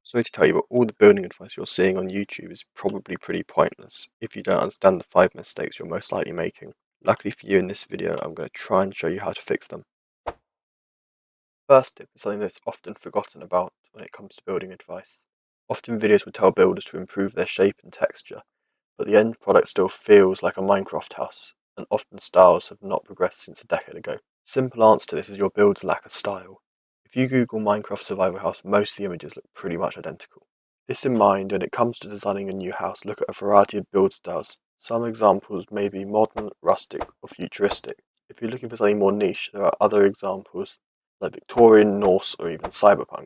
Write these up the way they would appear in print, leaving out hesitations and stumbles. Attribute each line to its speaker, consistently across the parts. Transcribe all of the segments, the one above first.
Speaker 1: Sorry to tell you, but all the building advice you're seeing on YouTube is probably pretty pointless if you don't understand the 5 mistakes you're most likely making. Luckily for you, in this video, I'm going to try and show you how to fix them. First tip is something that's often forgotten about when it comes to building advice. Often videos will tell builders to improve their shape and texture, but the end product still feels like a Minecraft house, and often styles have not progressed since a decade ago. Simple answer to this is your build's lack of style. If you Google Minecraft survival house, most of the images look pretty much identical. This in mind, when it comes to designing a new house, look at a variety of build styles. Some examples may be modern, rustic, or futuristic. If you're looking for something more niche, there are other examples like Victorian, Norse, or even cyberpunk.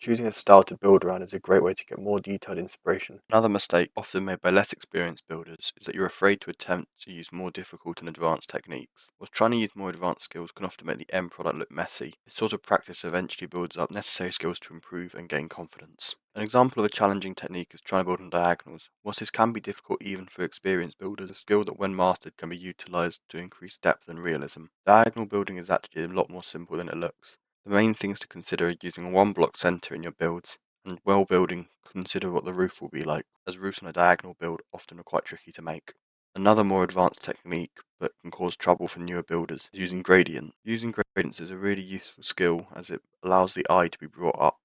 Speaker 1: Choosing a style to build around is a great way to get more detailed inspiration. Another mistake, often made by less experienced builders, is that you're afraid to attempt to use more difficult and advanced techniques. Whilst trying to use more advanced skills can often make the end product look messy, this sort of practice eventually builds up necessary skills to improve and gain confidence. An example of a challenging technique is trying to build on diagonals. Whilst this can be difficult even for experienced builders, a skill that when mastered can be utilised to increase depth and realism. Diagonal building is actually a lot more simple than it looks. The main things to consider are using a one block centre in your builds, and while building, consider what the roof will be like, as roofs on a diagonal build often are quite tricky to make. Another more advanced technique that can cause trouble for newer builders is using gradient. Using gradients is a really useful skill as it allows the eye to be brought up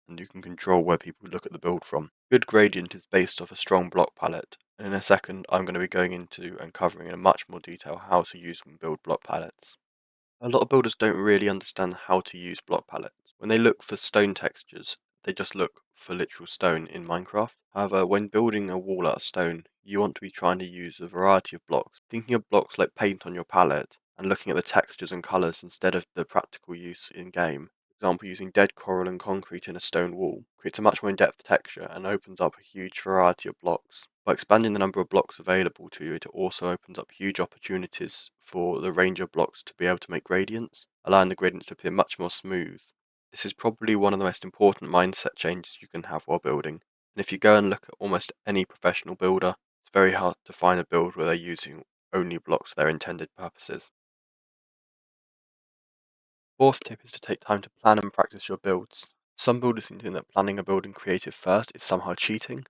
Speaker 1: and you can control where people look at the build from. Good gradient is based off a strong block palette, and in a second I'm going to be going into and covering in much more detail how to use and build block palettes. A lot of builders don't really understand how to use block palettes. When they look for stone textures, they just look for literal stone in Minecraft. However, when building a wall out of stone, you want to be trying to use a variety of blocks, thinking of blocks like paint on your palette, and looking at the textures and colours instead of the practical use in game. For example, using dead coral and concrete in a stone wall creates a much more in-depth texture and opens up a huge variety of blocks. By expanding the number of blocks available to you, it also opens up huge opportunities for the range of blocks to be able to make gradients, allowing the gradients to appear much more smooth. This is probably one of the most important mindset changes you can have while building, and if you go and look at almost any professional builder, it's very hard to find a build where they're using only blocks for their intended purposes. Fourth tip is to take time to plan and practice your builds. Some builders think that planning a build in creative first is somehow cheating.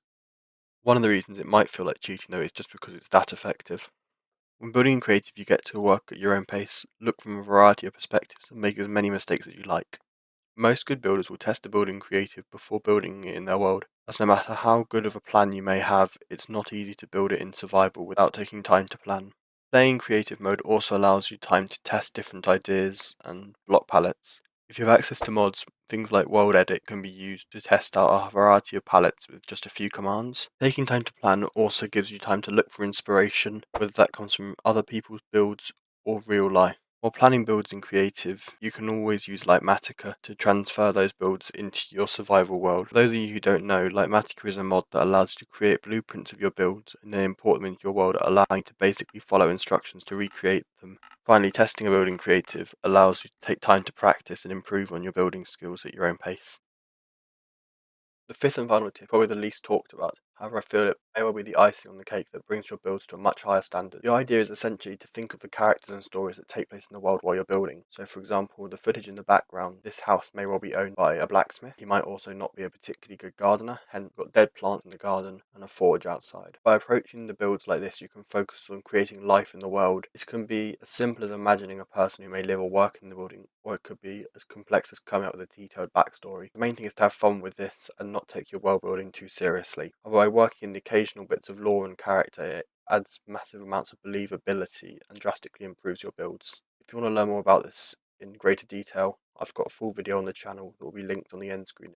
Speaker 1: One of the reasons it might feel like cheating though is just because it's that effective. When building in creative, you get to work at your own pace, look from a variety of perspectives, and make as many mistakes as you like. Most good builders will test the building creative before building it in their world, as no matter how good of a plan you may have, it's not easy to build it in survival without taking time to plan. Playing creative mode also allows you time to test different ideas and block palettes. If you have access to mods, things like World Edit can be used to test out a variety of palettes with just a few commands. Taking time to plan also gives you time to look for inspiration, whether that comes from other people's builds or real life. While planning builds in creative, you can always use Litematica to transfer those builds into your survival world. For those of you who don't know, Litematica is a mod that allows you to create blueprints of your builds and then import them into your world, allowing you to basically follow instructions to recreate them. Finally, testing a build in creative allows you to take time to practice and improve on your building skills at your own pace. The fifth and final tip, probably the least talked about, however I feel it may well be the icing on the cake that brings your builds to a much higher standard. The idea is essentially to think of the characters and stories that take place in the world while you're building. So for example, the footage in the background, this house may well be owned by a blacksmith. He might also not be a particularly good gardener, hence got dead plants in the garden and a forge outside. By approaching the builds like this, you can focus on creating life in the world. This can be as simple as imagining a person who may live or work in the building, or it could be as complex as coming up with a detailed backstory. The main thing is to have fun with this and not take your world building too seriously. By working in the occasional bits of lore and character, it adds massive amounts of believability and drastically improves your builds. If you want to learn more about this in greater detail, I've got a full video on the channel that will be linked on the end screen.